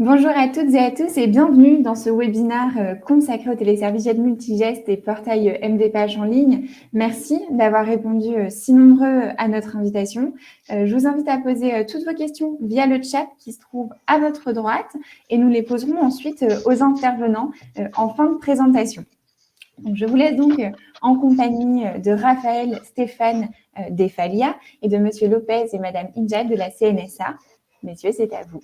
Bonjour à toutes et à tous et bienvenue dans ce webinaire consacré aux téléservices JET multigeste et portail MDPH en ligne. Merci d'avoir répondu si nombreux à notre invitation. Je vous invite à poser toutes vos questions via le chat qui se trouve à votre droite et nous les poserons ensuite aux intervenants en fin de présentation. Donc, je vous laisse donc en compagnie de Raphaël, Stéphane d'Efalia et de Monsieur Lopez et Madame Injad de la CNSA. Messieurs, c'est à vous.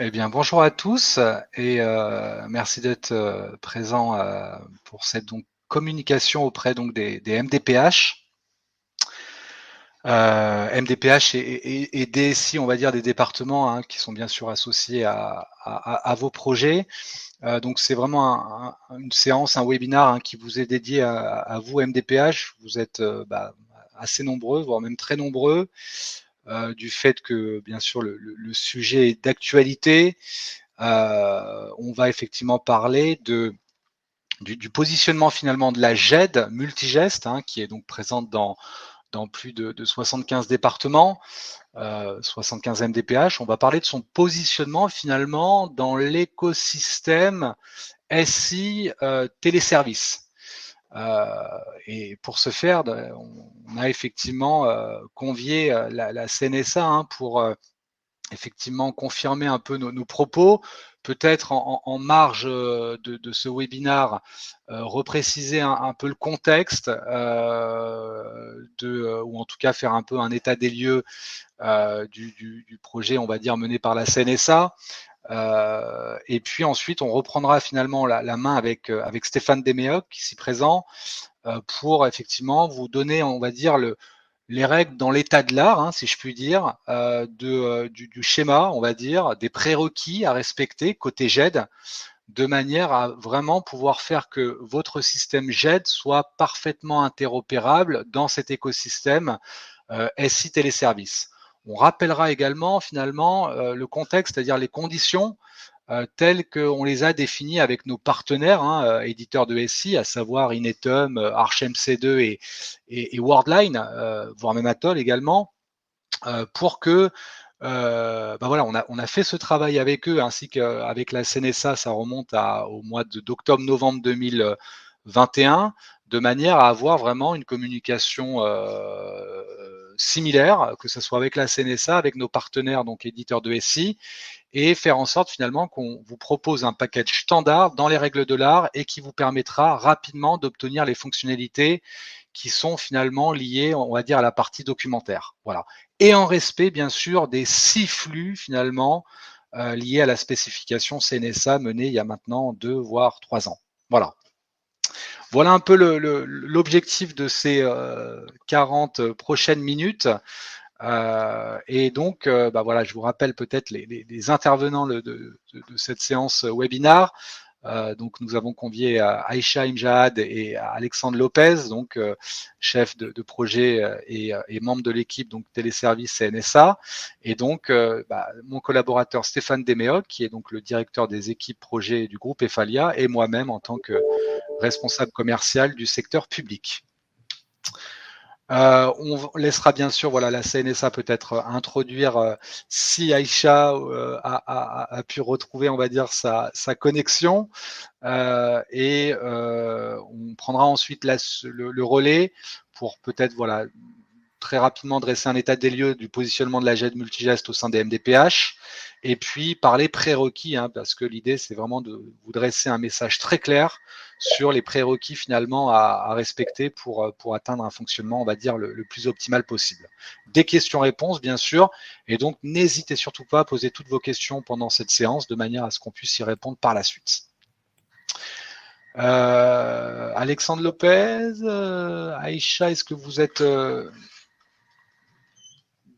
Eh bien, bonjour à tous et merci d'être présents pour cette communication auprès des MDPH. MDPH et DSI, on va dire des départements qui sont bien sûr associés à vos projets. Donc c'est vraiment une séance, un webinaire qui vous est dédié à vous MDPH. Vous êtes assez nombreux, voire même très nombreux, du fait que bien sûr le sujet est d'actualité. On va effectivement parler du positionnement finalement de la GED multigeste, qui est donc présente dans plus de 75 départements, 75 MDPH. On va parler de son positionnement finalement dans l'écosystème SI téléservice. Et pour ce faire, on a effectivement convié la CNSA pour effectivement confirmer un peu nos propos, peut-être en marge de ce webinaire, repréciser un peu le contexte, ou en tout cas faire un peu un état des lieux du projet, on va dire, mené par la CNSA. Et puis ensuite, on reprendra finalement la main avec Stéphane Deméoc, ici présent, pour effectivement vous donner, on va dire, les règles dans l'état de l'art, si je puis dire, du schéma, on va dire, des prérequis à respecter côté GED, de manière à vraiment pouvoir faire que votre système GED soit parfaitement interopérable dans cet écosystème SI téléservice. On rappellera également finalement le contexte, c'est-à-dire les conditions telles qu'on les a définies avec nos partenaires éditeurs de SI, à savoir Inetum, ArchMC2 et Worldline, voire même Atoll également, pour que voilà, on a fait ce travail avec eux ainsi qu'avec la CNSA, ça remonte au mois d'octobre-novembre 2021, de manière à avoir vraiment une communication similaire, que ce soit avec la CNSA, avec nos partenaires donc éditeurs de SI, et faire en sorte finalement qu'on vous propose un package standard dans les règles de l'art et qui vous permettra rapidement d'obtenir les fonctionnalités qui sont finalement liées, on va dire, à la partie documentaire. Voilà. Et en respect, bien sûr, des 6 flux finalement liés à la spécification CNSA menée il y a maintenant 2 voire 3 ans. Voilà. Voilà un peu l'objectif de ces 40 prochaines minutes. Et donc, voilà, je vous rappelle peut-être les intervenants de cette séance webinar. Donc, nous avons convié Aïcha Imjahad et Alexandre Lopez, donc chef de projet et membre de l'équipe donc téléservice CNSA, et donc mon collaborateur Stéphane Deméoc, qui est donc le directeur des équipes projet du groupe Efalia, et moi-même en tant que responsable commercial du secteur public. On laissera bien sûr la CNSA peut-être introduire si Aïcha a pu retrouver, on va dire, sa connexion, et on prendra ensuite le relais pour peut-être très rapidement dresser un état des lieux du positionnement de la GED multigeste au sein des MDPH, et puis parler prérequis, parce que l'idée c'est vraiment de vous dresser un message très clair sur les prérequis finalement à respecter pour atteindre un fonctionnement, on va dire, le plus optimal possible. Des questions-réponses bien sûr, et donc n'hésitez surtout pas à poser toutes vos questions pendant cette séance de manière à ce qu'on puisse y répondre par la suite. Alexandre Lopez, Aïcha, est-ce que vous êtes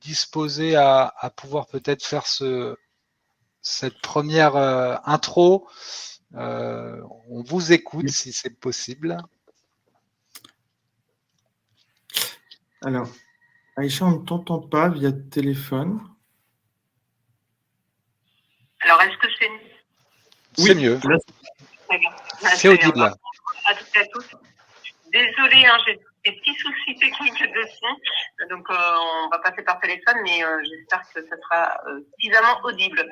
disposé à pouvoir peut-être faire cette première intro? On vous écoute si c'est possible. Alors, Aïcha, on ne t'entend pas via téléphone. Alors, est-ce que c'est mieux? C'est mieux. Très bien. C'est audible. À toutes et à tous. Désolée, des petits soucis techniques de son. Donc, on va passer par téléphone, mais j'espère que ce sera suffisamment audible.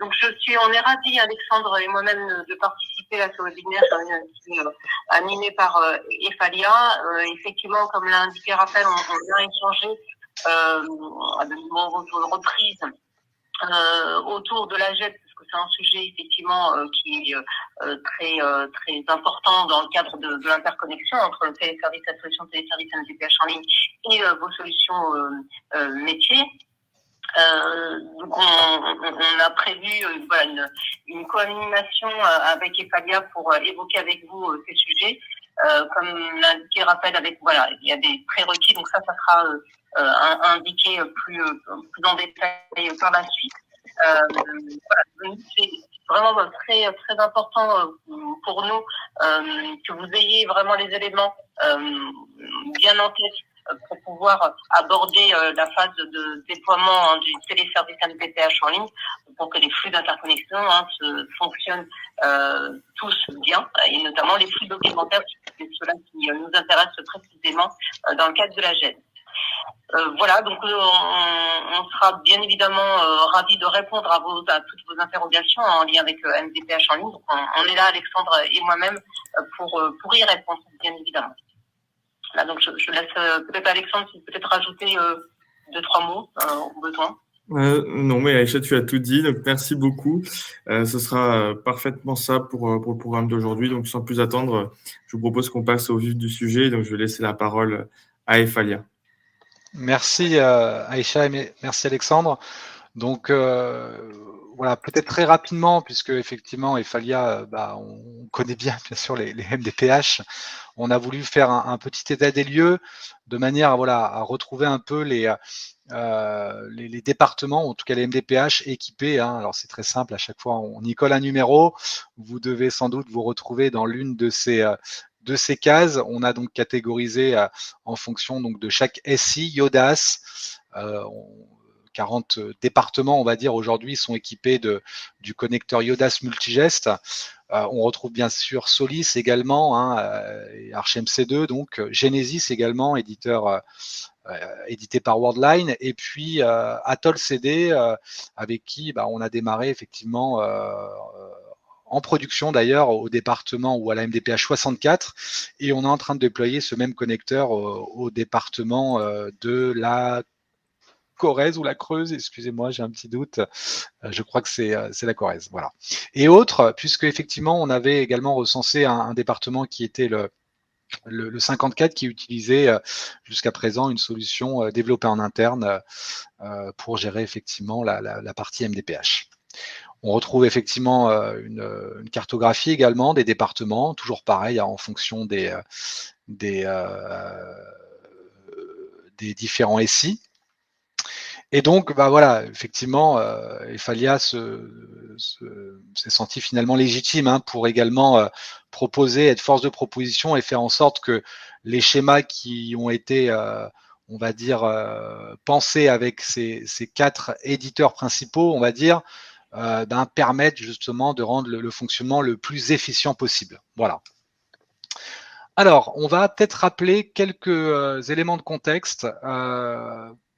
Donc, on est ravis, Alexandre et moi-même, de participer à ce webinaire qui est animé par Efalia. Effectivement, comme l'a indiqué Raphaël, on a échangé à de nombreuses reprises autour de la GED, parce que c'est un sujet effectivement qui est très important dans le cadre de l'interconnexion entre le téléservice, la solution téléservice MDPH en ligne et vos solutions métiers. Donc on a prévu voilà, une co-animation avec Efalia pour évoquer avec vous ces sujets. Comme l'a indiqué Raphaël, voilà, il y a des prérequis, donc ça sera indiqué plus en détail par la suite. Voilà, c'est vraiment très important pour nous que vous ayez vraiment les éléments bien en tête pour pouvoir aborder la phase de déploiement du téléservice MDPH en ligne pour que les flux d'interconnexion fonctionnent tous bien, et notamment les flux documentaires, c'est cela qui nous intéresse précisément dans le cadre de la GED. Voilà, donc on sera bien évidemment ravis de répondre à toutes vos interrogations en lien avec MDPH en ligne. Donc on est là, Alexandre et moi-même, pour y répondre, bien évidemment. Là, donc je laisse peut-être Alexandre peut-être rajouter 2-3 mots au besoin. Non, mais Aïcha, tu as tout dit, donc merci beaucoup. Ce sera parfaitement ça pour le programme d'aujourd'hui. Donc, sans plus attendre, je vous propose qu'on passe au vif du sujet. Donc, je vais laisser la parole à Efalia. Merci Aïcha et merci Alexandre. Donc voilà, peut-être très rapidement, puisque effectivement Efalia, on connaît bien sûr les MDPH. On a voulu faire un petit état des lieux de manière à retrouver un peu les départements, en tout cas les MDPH équipés. Alors c'est très simple, à chaque fois on y colle un numéro. Vous devez sans doute vous retrouver dans l'une de ces cases. On a donc catégorisé en fonction donc de chaque SI, YODAS. 40 départements, on va dire, aujourd'hui sont équipés du connecteur YODAS Multigest. On retrouve bien sûr Solis également, et ArchMC2, donc Genesis également, éditeur édité par Worldline, et puis Atoll CD, avec qui on a démarré effectivement en production d'ailleurs au département ou à la MDPH 64, et on est en train de déployer ce même connecteur au département de la Corrèze ou la Creuse, excusez-moi, j'ai un petit doute. Je crois que c'est la Corrèze, voilà. Et autres, puisque effectivement, on avait également recensé un département qui était le 54, qui utilisait jusqu'à présent une solution développée en interne pour gérer effectivement la partie MDPH. On retrouve effectivement une cartographie également des départements, toujours pareil, en fonction des différents SI. Et donc, voilà, effectivement, Efalia s'est senti finalement légitime pour également proposer, être force de proposition et faire en sorte que les schémas qui ont été, on va dire, pensés avec ces 4 éditeurs principaux, on va dire, permettent justement de rendre le fonctionnement le plus efficient possible. Voilà. Alors, on va peut-être rappeler quelques éléments de contexte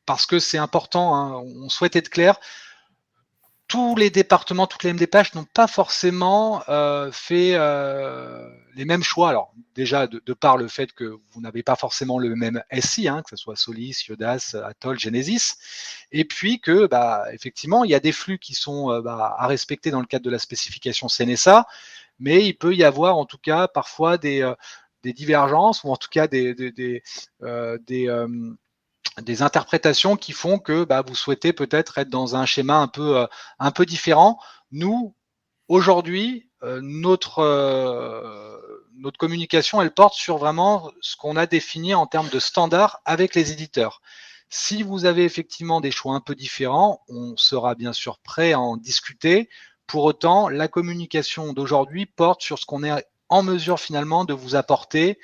parce que c'est important, on souhaite être clair. Tous les départements, toutes les MDPH n'ont pas forcément fait les mêmes choix. Alors déjà, de par le fait que vous n'avez pas forcément le même SI, que ce soit Solis, YODAS, Atoll, Genesis, et puis que effectivement, il y a des flux qui sont à respecter dans le cadre de la spécification CNSA, mais il peut y avoir en tout cas parfois des divergences, ou en tout cas des interprétations qui font que vous souhaitez peut-être être dans un schéma un peu différent. Nous, aujourd'hui, notre communication, elle porte sur vraiment ce qu'on a défini en termes de standards avec les éditeurs. Si vous avez effectivement des choix un peu différents, on sera bien sûr prêt à en discuter. Pour autant, la communication d'aujourd'hui porte sur ce qu'on est en mesure finalement de vous apporter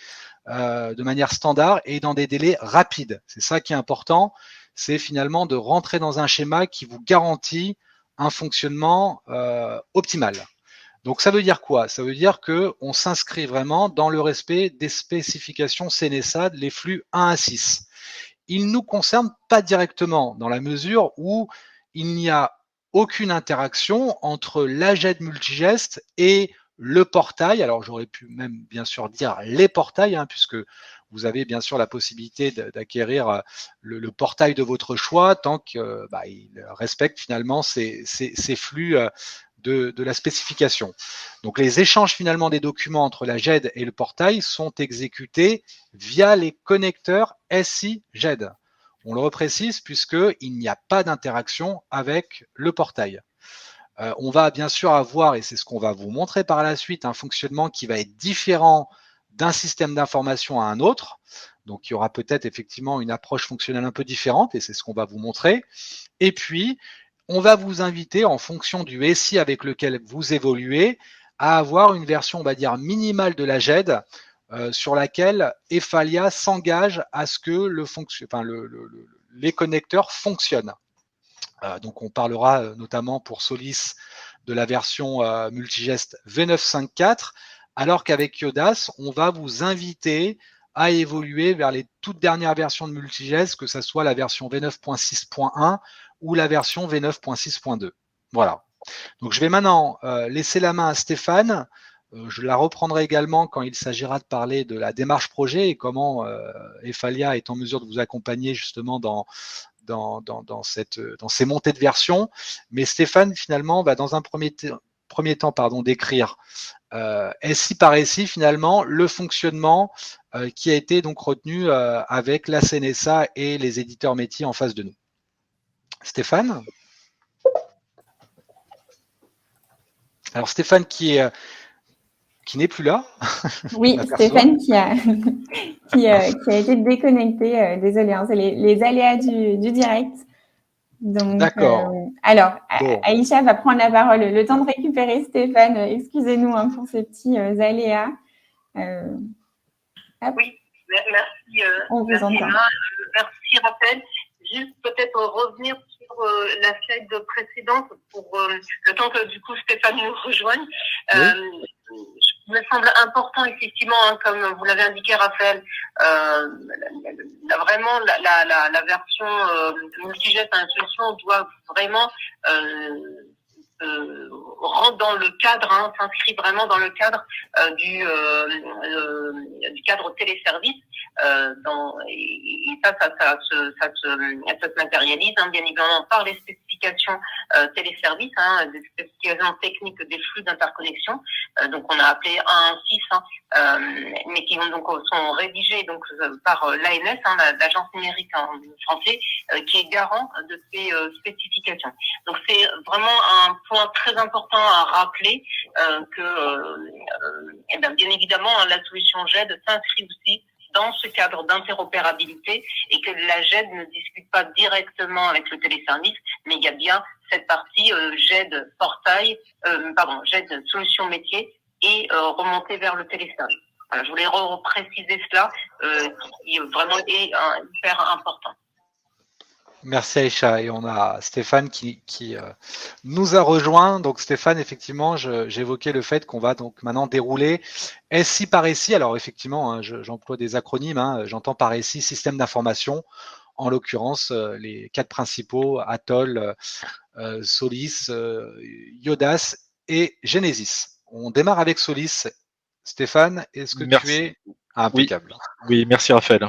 de manière standard et dans des délais rapides. C'est ça qui est important, c'est finalement de rentrer dans un schéma qui vous garantit un fonctionnement optimal. Donc ça veut dire quoi? Ça veut dire qu'on s'inscrit vraiment dans le respect des spécifications CNSA, les flux 1 à 6. Il ne nous concerne pas directement dans la mesure où il n'y a aucune interaction entre l'AGED multigeste et le portail. Alors j'aurais pu même bien sûr dire les portails, puisque vous avez bien sûr la possibilité d'acquérir le portail de votre choix tant qu'il respecte finalement ces flux de la spécification. Donc les échanges finalement des documents entre la GED et le portail sont exécutés via les connecteurs SI-GED. On le reprécise puisqu'il n'y a pas d'interaction avec le portail. On va bien sûr avoir, et c'est ce qu'on va vous montrer par la suite, un fonctionnement qui va être différent d'un système d'information à un autre. Donc il y aura peut-être effectivement une approche fonctionnelle un peu différente, et c'est ce qu'on va vous montrer. Et puis, on va vous inviter, en fonction du SI avec lequel vous évoluez, à avoir une version, on va dire, minimale de la GED sur laquelle Efalia s'engage à ce que les connecteurs fonctionnent. Donc, on parlera notamment pour Solis de la version multigeste V954, alors qu'avec Yodas, on va vous inviter à évoluer vers les toutes dernières versions de multigeste, que ce soit la version V9.6.1 ou la version V9.6.2. Voilà. Donc, je vais maintenant laisser la main à Stéphane. Je la reprendrai également quand il s'agira de parler de la démarche projet et comment Efalia est en mesure de vous accompagner justement dans ces montées de version. Mais Stéphane, finalement, va dans un premier temps décrire SI par SI, finalement, le fonctionnement qui a été donc retenu avec la CNSA et les éditeurs métiers en face de nous. Stéphane? Alors Stéphane qui n'est plus là. Oui, Stéphane qui a été déconnecté. Désolé, c'est les aléas du direct. Donc, d'accord. Alors, bon. Aïcha va prendre la parole. Le temps de récupérer Stéphane. Excusez-nous pour ces petits aléas. Oui, merci. On vous entend. Merci, Raphaël. Juste peut-être revenir sur la slide précédente pour le temps que du coup Stéphane nous rejoigne. Oui. Il me semble important effectivement, comme vous l'avez indiqué Raphaël, vraiment la version multigeste à intuition doit vraiment rentre dans le cadre, s'inscrit vraiment dans le cadre du cadre téléservice. Et ça se matérialise bien évidemment par les spécifications téléservices, des spécifications techniques des flux d'interconnexion. Donc on a appelé 1.6, mais qui sont rédigés donc par l'ANS, l'Agence numérique en français, qui est garant de ces spécifications. Donc c'est vraiment un point très important à rappeler bien évidemment la solution GED s'inscrit aussi dans ce cadre d'interopérabilité et que la GED ne discute pas directement avec le téléservice, mais il y a bien cette partie GED portail, GED solution métier et remonter vers le téléservice. Voilà, je voulais repréciser cela qui vraiment est hyper important. Merci Aïcha, et on a Stéphane qui nous a rejoint. Donc Stéphane, effectivement, j'évoquais le fait qu'on va donc maintenant dérouler SI par SI. Alors effectivement, j'emploie des acronymes, j'entends par SI système d'information, en l'occurrence les 4 principaux, Atoll, Solis, Yodas et Genesis. On démarre avec Solis. Stéphane, est-ce que tu es impeccable? Oui, merci Raphaël.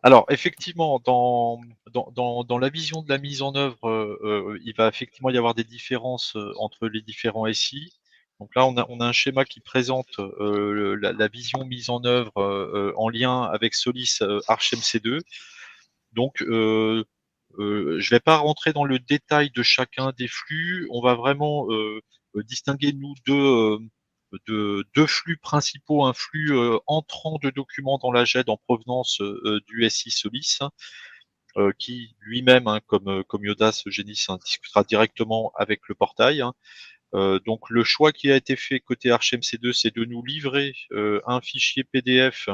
Alors, effectivement, dans la vision de la mise en œuvre, il va effectivement y avoir des différences entre les différents SI. Donc là, on a un schéma qui présente la vision mise en œuvre en lien avec Solis ArchMC2. Donc, je ne vais pas rentrer dans le détail de chacun des flux. On va vraiment distinguer, nous, deux flux principaux, un flux entrant de documents dans la GED en provenance du SI Solis, qui lui-même, comme Yodas Genis, discutera directement avec le portail. Donc le choix qui a été fait côté ArchMC2, c'est de nous livrer un fichier PDF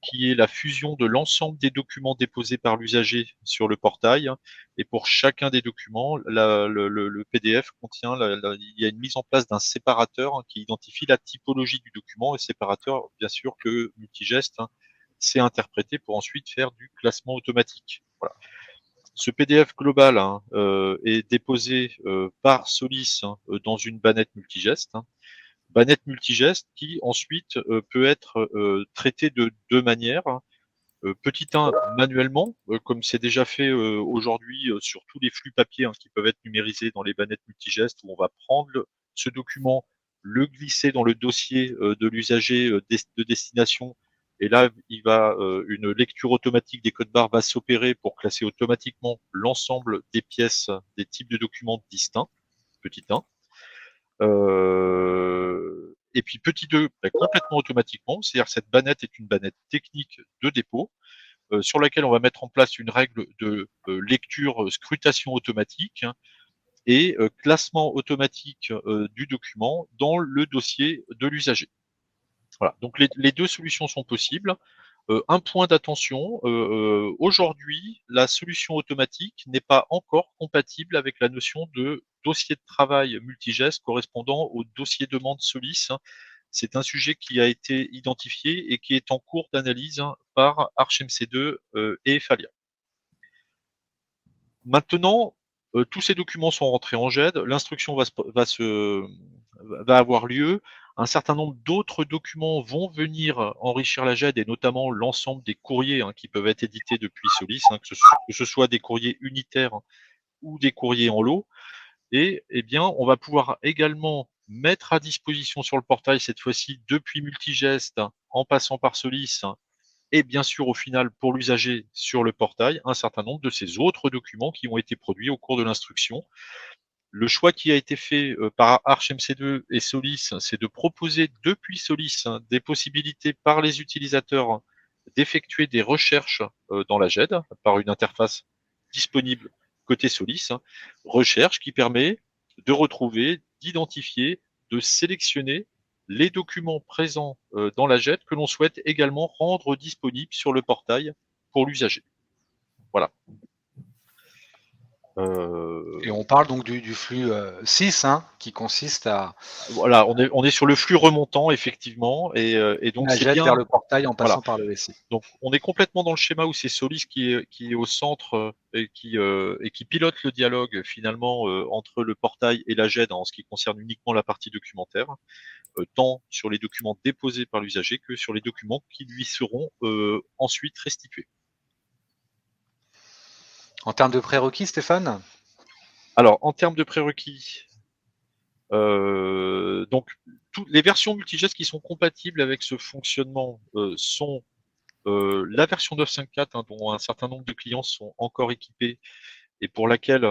qui est la fusion de l'ensemble des documents déposés par l'usager sur le portail. Et pour chacun des documents, le PDF contient, il y a une mise en place d'un séparateur qui identifie la typologie du document, et séparateur, bien sûr, que Multigest sait interpréter pour ensuite faire du classement automatique. Voilà. Ce PDF global est déposé par Solis dans une bannette Multigest. Bannette Multigest qui ensuite peut être traitée de deux manières. Petit 1, manuellement, comme c'est déjà fait aujourd'hui sur tous les flux papier qui peuvent être numérisés dans les bannettes Multigest, où on va prendre ce document, le glisser dans le dossier de l'usager de destination, et là, une lecture automatique des codes barres va s'opérer pour classer automatiquement l'ensemble des pièces, des types de documents distincts, petit 1. Et puis petit 2, complètement automatiquement, c'est-à-dire que cette bannette est une bannette technique de dépôt sur laquelle on va mettre en place une règle de lecture scrutation automatique et classement automatique du document dans le dossier de l'usager. Voilà, donc les deux solutions sont possibles. Un point d'attention, aujourd'hui, la solution automatique n'est pas encore compatible avec la notion de dossier de travail Multigest correspondant au dossier demande Solis. C'est un sujet qui a été identifié et qui est en cours d'analyse par ArchMC2 et Falia. Maintenant, tous ces documents sont rentrés en GED, l'instruction va avoir lieu. Un certain nombre d'autres documents vont venir enrichir la GED, et notamment l'ensemble des courriers qui peuvent être édités depuis Solis, que ce soit des courriers unitaires ou des courriers en lot. Et eh bien, on va pouvoir également mettre à disposition sur le portail, cette fois-ci depuis Multigest, en passant par Solis, et bien sûr au final pour l'usager sur le portail, un certain nombre de ces autres documents qui ont été produits au cours de l'instruction. Le choix qui a été fait par ArchMC2 et Solis, c'est de proposer depuis Solis des possibilités par les utilisateurs d'effectuer des recherches dans la GED par une interface disponible côté Solis, recherche qui permet de retrouver, d'identifier, de sélectionner les documents présents dans la GED que l'on souhaite également rendre disponibles sur le portail pour l'usager. Voilà. Et on parle donc du flux 6 qui consiste à... Voilà, on est sur le flux remontant, effectivement, et donc c'est bien vers le portail en passant par le SI. Donc on est complètement dans le schéma où c'est Solis qui est au centre et qui pilote le dialogue finalement entre le portail et la GED en ce qui concerne uniquement la partie documentaire, tant sur les documents déposés par l'usager que sur les documents qui lui seront ensuite restitués. En termes de prérequis, Stéphane ? Alors, en termes de prérequis, donc toutes les versions Multigest qui sont compatibles avec ce fonctionnement sont la version 9.5.4 dont un certain nombre de clients sont encore équipés et pour laquelle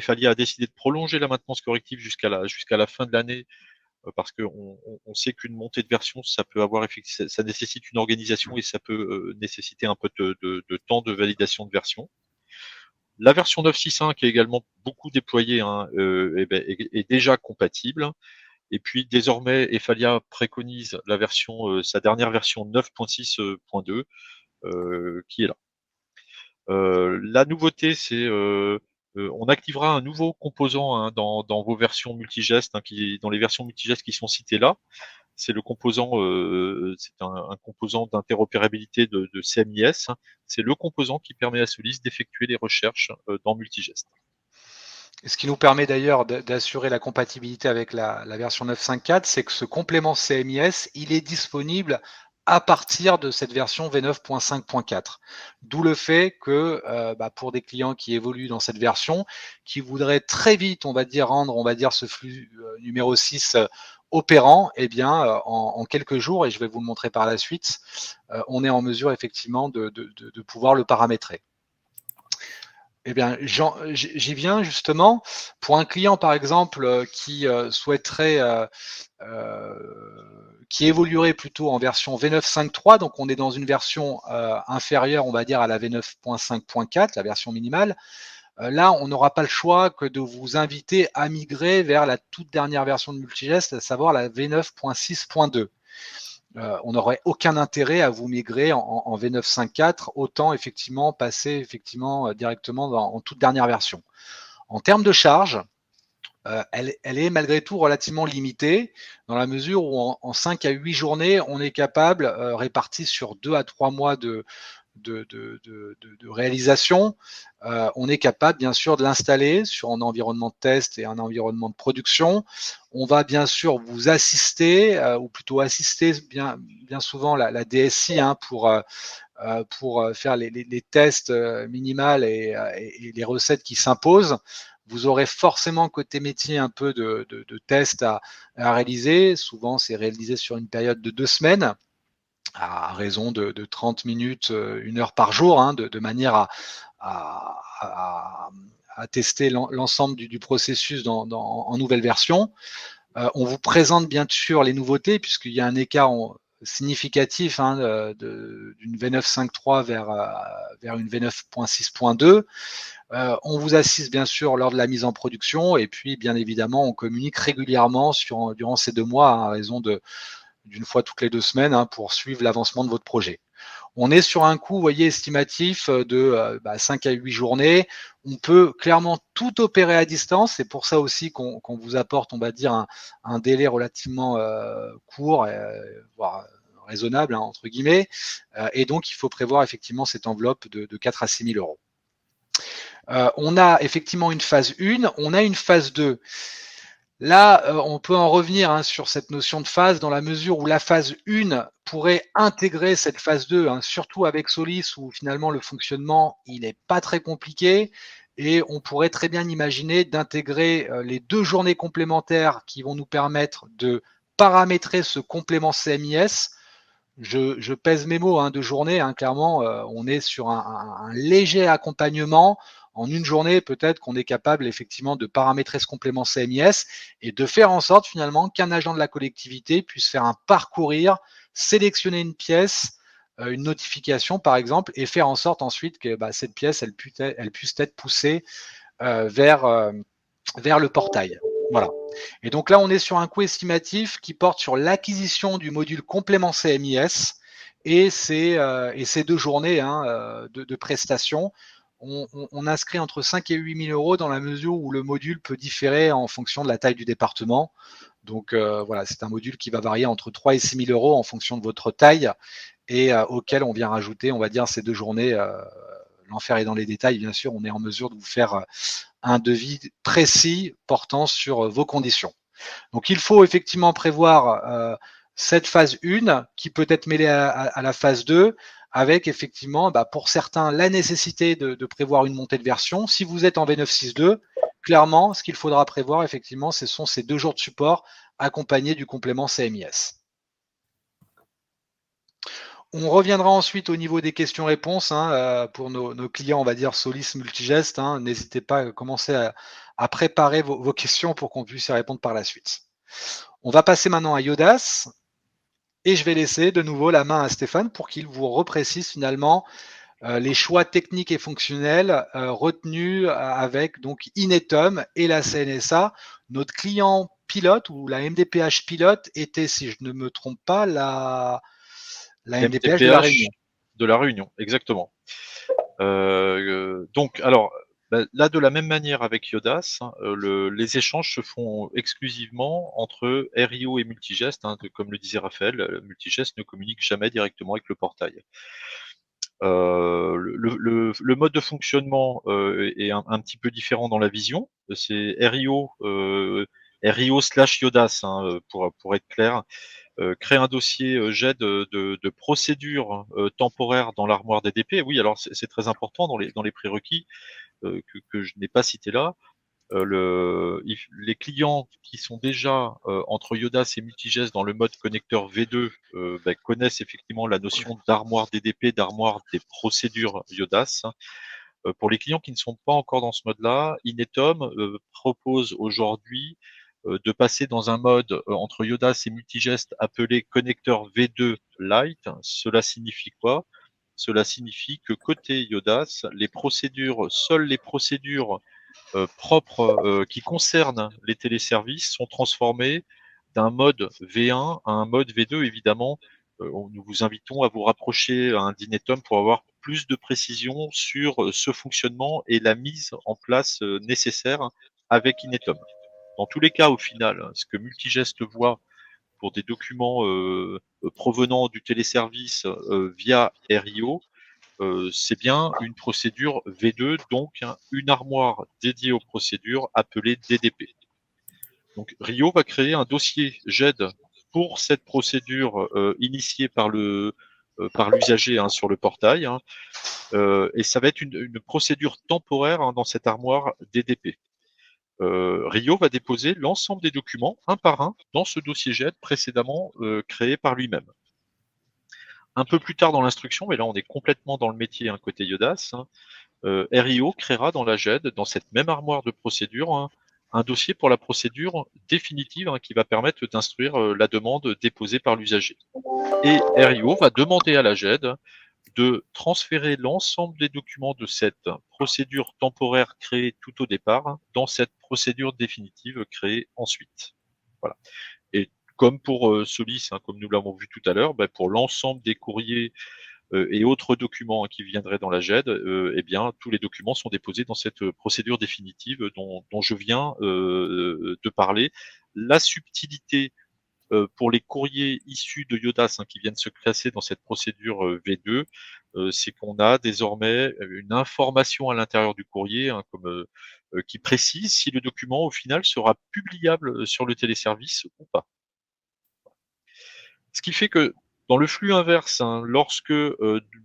Falia a décidé de prolonger la maintenance corrective jusqu'à la fin de l'année parce qu'on sait qu'une montée de version, ça nécessite une organisation et ça peut nécessiter un peu de temps de validation de version. La version 9.6.1 qui est également beaucoup déployée est déjà compatible. Et puis désormais, Falia préconise sa dernière version 9.6.2 qui est là. La nouveauté, c'est on activera un nouveau composant dans vos versions Multigest, dans les versions Multigest qui sont citées là. C'est le composant, c'est un composant d'interopérabilité de CMIS. C'est le composant qui permet à Solis d'effectuer les recherches dans Multigest. Et ce qui nous permet d'ailleurs d'assurer la compatibilité avec la version 9.5.4, c'est que ce complément CMIS, il est disponible à partir de cette version V9.5.4. D'où le fait que pour des clients qui évoluent dans cette version, qui voudraient très vite, rendre ce flux numéro 6 opérant, en quelques jours, et je vais vous le montrer par la suite, on est en mesure effectivement de pouvoir le paramétrer. Eh bien, j'y viens justement. Pour un client, par exemple, qui souhaiterait, qui évoluerait plutôt en version V9.5.3, donc on est dans une version inférieure, on va dire, à la V9.5.4, la version minimale. Là, on n'aura pas le choix que de vous inviter à migrer vers la toute dernière version de Multigest, à savoir la V9.6.2. on n'aurait aucun intérêt à vous migrer en V9.5.4, autant effectivement passer effectivement directement en toute dernière version. En termes de charge, elle est malgré tout relativement limitée, dans la mesure où en 5 à 8 journées, on est capable, réparti sur 2 à 3 mois de réalisation, on est capable bien sûr de l'installer sur un environnement de test et un environnement de production. On va bien sûr vous assister, ou plutôt assister bien souvent la DSI pour faire les tests minimales et les recettes qui s'imposent. Vous aurez forcément côté métier un peu de tests à réaliser. Souvent, c'est réalisé sur une période de 2 semaines, à raison de 30 minutes, 1 heure par jour, hein, de manière à tester l'ensemble du processus en nouvelle version. On vous présente bien sûr les nouveautés, puisqu'il y a un écart significatif, hein, d'une V9.5.3 vers une V9.6.2. On vous assiste bien sûr lors de la mise en production, et puis bien évidemment on communique régulièrement durant ces 2 mois, hein, à raison d'une fois toutes les 2 semaines, hein, pour suivre l'avancement de votre projet. On est sur un coût, vous voyez, estimatif de 5 à 8 journées. On peut clairement tout opérer à distance. C'est pour ça aussi qu'on vous apporte, on va dire, un délai relativement court, voire raisonnable, hein, entre guillemets. Et donc, il faut prévoir effectivement cette enveloppe de 4 à 6 000 euros. On a effectivement une phase 1, on a une phase 2. Là, on peut en revenir, hein, sur cette notion de phase, dans la mesure où la phase 1 pourrait intégrer cette phase 2, hein, surtout avec Solis, où finalement le fonctionnement il n'est pas très compliqué, et on pourrait très bien imaginer d'intégrer les 2 journées complémentaires qui vont nous permettre de paramétrer ce complément CMIS. Je pèse mes mots, hein, 2 journées, hein, clairement, on est sur un léger accompagnement. En une journée, peut-être qu'on est capable effectivement de paramétrer ce complément CMIS et de faire en sorte finalement qu'un agent de la collectivité puisse faire un parcourir, sélectionner une pièce, une notification par exemple, et faire en sorte ensuite que cette pièce elle puisse être poussée vers le portail. Voilà. Et donc là, on est sur un coût estimatif qui porte sur l'acquisition du module complément CMIS et ces 2 journées, hein, de prestations. On inscrit entre 5 et 8 000 euros, dans la mesure où le module peut différer en fonction de la taille du département. Donc voilà, c'est un module qui va varier entre 3 et 6 000 euros en fonction de votre taille, et auquel on vient rajouter, on va dire, ces 2 journées. L'enfer est dans les détails, bien sûr, on est en mesure de vous faire un devis précis portant sur vos conditions. Donc il faut effectivement prévoir cette phase 1 qui peut être mêlée à la phase 2, avec effectivement, pour certains, la nécessité de prévoir une montée de version. Si vous êtes en V9.6.2, clairement, ce qu'il faudra prévoir, effectivement, ce sont ces 2 jours de support accompagnés du complément CMIS. On reviendra ensuite au niveau des questions-réponses, hein, pour nos clients, on va dire Solis Multigest. Hein. N'hésitez pas à commencer à préparer vos questions pour qu'on puisse y répondre par la suite. On va passer maintenant à Yodas. Et je vais laisser de nouveau la main à Stéphane pour qu'il vous reprécise finalement les choix techniques et fonctionnels retenus avec donc Inetum et la CNSA. Notre client pilote, ou la MDPH pilote, était, si je ne me trompe pas, la MDPH de la Réunion. De la Réunion, exactement. Donc, alors, là, de la même manière avec Yodas, hein, les échanges se font exclusivement entre RIO et Multigest. Hein, comme le disait Raphaël, Multigest ne communique jamais directement avec le portail. Le mode de fonctionnement est un petit peu différent dans la vision. C'est RIO / Yodas, hein, pour être clair. Créer un dossier jet de procédure temporaire dans l'armoire DDP. Oui, alors c'est très important dans les prérequis que je n'ai pas cité là. Les clients qui sont déjà entre Yodas et Multigest dans le mode connecteur V2 connaissent effectivement la notion d'armoire DDP, d'armoire des procédures Yodas. Pour les clients qui ne sont pas encore dans ce mode-là, Inetum propose aujourd'hui de passer dans un mode entre Yodas et Multigest appelé connecteur V2 Lite. Cela signifie quoi? Cela signifie que côté Yodas, seules les procédures propres qui concernent les téléservices sont transformées d'un mode V1 à un mode V2, évidemment, nous vous invitons à vous rapprocher à un d'Inetum pour avoir plus de précision sur ce fonctionnement et la mise en place nécessaire avec Inetum. Dans tous les cas, au final, ce que Multigest voit pour des documents provenant du téléservice via RIO, c'est bien une procédure V2, donc une armoire dédiée aux procédures appelée DDP. Donc RIO va créer un dossier GED pour cette procédure initiée par l'usager sur le portail, et ça va être une procédure temporaire dans cette armoire DDP. RIO va déposer l'ensemble des documents un par un dans ce dossier GED précédemment créé par lui-même. Un peu plus tard dans l'instruction, mais là on est complètement dans le métier côté Yodas, RIO créera dans la GED, dans cette même armoire de procédure, un dossier pour la procédure définitive qui va permettre d'instruire la demande déposée par l'usager. Et RIO va demander à la GED de transférer l'ensemble des documents de cette procédure temporaire créée tout au départ dans cette procédure définitive créée ensuite. Voilà. Et comme pour Solis, comme nous l'avons vu tout à l'heure, pour l'ensemble des courriers et autres documents qui viendraient dans la GED, eh bien, tous les documents sont déposés dans cette procédure définitive dont je viens de parler. La subtilité pour les courriers issus de Yodas qui viennent se classer dans cette procédure V2, c'est qu'on a désormais une information à l'intérieur du courrier qui précise si le document au final sera publiable sur le téléservice ou pas. Ce qui fait que dans le flux inverse, lorsque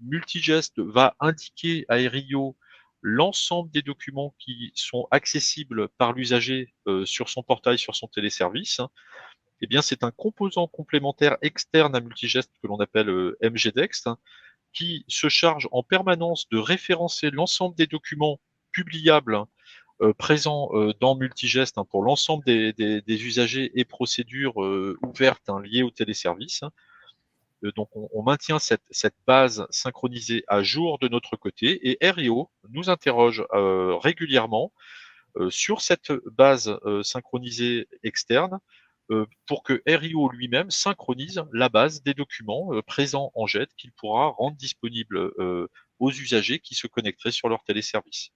Multigest va indiquer à RIO l'ensemble des documents qui sont accessibles par l'usager sur son portail, sur son téléservice, eh bien, c'est un composant complémentaire externe à Multigest que l'on appelle MGDext, qui se charge en permanence de référencer l'ensemble des documents publiables présents dans Multigest pour l'ensemble des usagers et procédures ouvertes liées au téléservice. Donc, on maintient cette base synchronisée à jour de notre côté et RIO nous interroge régulièrement sur cette base synchronisée externe pour que RIO lui-même synchronise la base des documents présents en GED qu'il pourra rendre disponible aux usagers qui se connecteraient sur leur téléservice.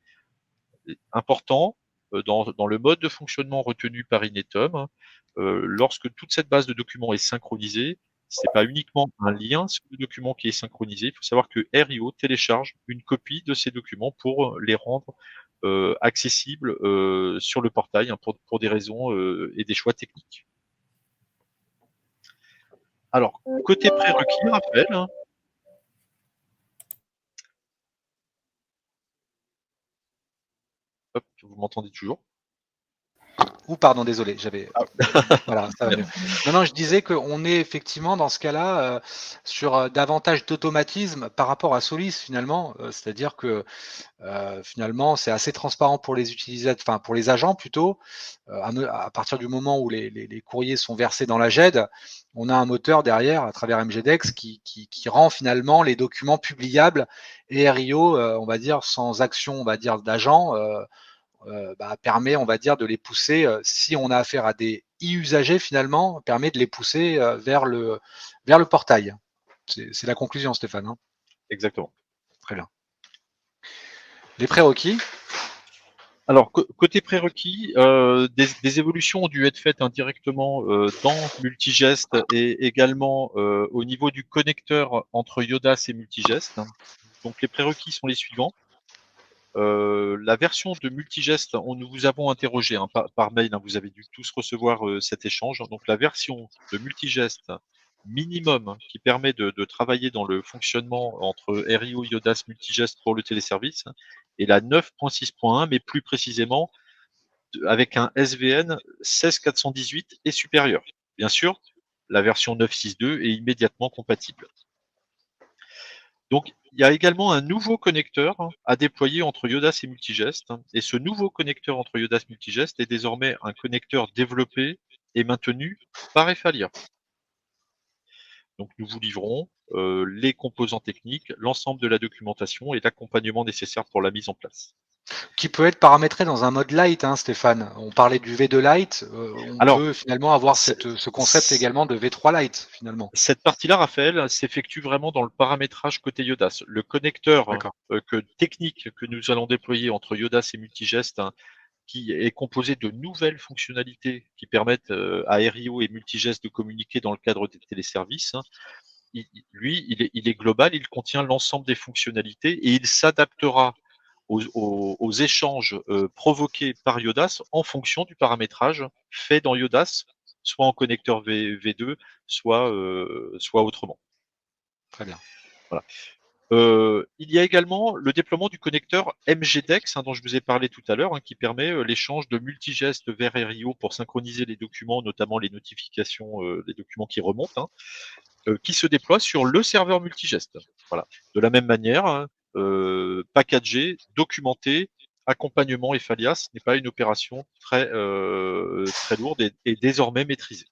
Important, dans le mode de fonctionnement retenu par Inetum, lorsque toute cette base de documents est synchronisée, c'est pas uniquement un lien sur le document qui est synchronisé, il faut savoir que RIO télécharge une copie de ces documents pour les rendre accessibles sur le portail pour des raisons et des choix techniques. Alors, côté prérequis, Raphaël. Hop, vous m'entendez toujours? Ou pardon, désolé, j'avais. Voilà, ça va mieux. Non, je disais qu'on est effectivement dans ce cas-là sur davantage d'automatisme par rapport à Solis finalement, c'est-à-dire que finalement c'est assez transparent pour les utilisateurs, enfin pour les agents plutôt. À partir du moment où les courriers sont versés dans la GED, on a un moteur derrière à travers MGDex qui rend finalement les documents publiables et RIO, on va dire sans action, on va dire d'agent. Permet, on va dire, de les pousser, si on a affaire à des e-usagers finalement, permet de les pousser vers le portail. C'est la conclusion, Stéphane. Exactement. Très bien. Les prérequis. Alors, côté prérequis, des évolutions ont dû être faites indirectement dans Multigest et également au niveau du connecteur entre Yodas et Multigest. Donc, les prérequis sont les suivants. La version de Multigest, nous vous avons interrogé par mail, vous avez dû tous recevoir cet échange. Donc la version de Multigest minimum qui permet de travailler dans le fonctionnement entre RIO, Yodas, Multigest pour le téléservice est la 9.6.1, mais plus précisément avec un SVN 16418 et supérieur. Bien sûr, la version 9.6.2 est immédiatement compatible. Donc, il y a également un nouveau connecteur à déployer entre Yodas et Multigest. Et ce nouveau connecteur entre Yodas et Multigest est désormais un connecteur développé et maintenu par Efalia. Donc nous vous livrons les composants techniques, l'ensemble de la documentation et l'accompagnement nécessaire pour la mise en place. Qui peut être paramétré dans un mode light, hein, Stéphane. On parlait du V2 Lite, on Alors, peut finalement avoir c'est- ce concept également de V3 Lite, finalement. Cette partie-là, Raphaël, s'effectue vraiment dans le paramétrage côté Yodas. Le connecteur D'accord. technique que nous allons déployer entre Yodas et Multigest, hein, qui est composé de nouvelles fonctionnalités qui permettent à Aerio et Multigest de communiquer dans le cadre des téléservices, hein, il est global, il contient l'ensemble des fonctionnalités et il s'adaptera aux échanges provoqués par Yodas en fonction du paramétrage fait dans Yodas, soit en connecteur V2, soit autrement. Très bien. Voilà. Il y a également le déploiement du connecteur MGDEX, hein, dont je vous ai parlé tout à l'heure, hein, qui permet l'échange de multigestes vers Aerio pour synchroniser les documents, notamment les notifications, les documents qui remontent, hein, qui se déploie sur le serveur multigeste. Voilà. De la même manière, hein, packagé, documenté, accompagnement et Falias n'est pas une opération très lourde et désormais maîtrisée.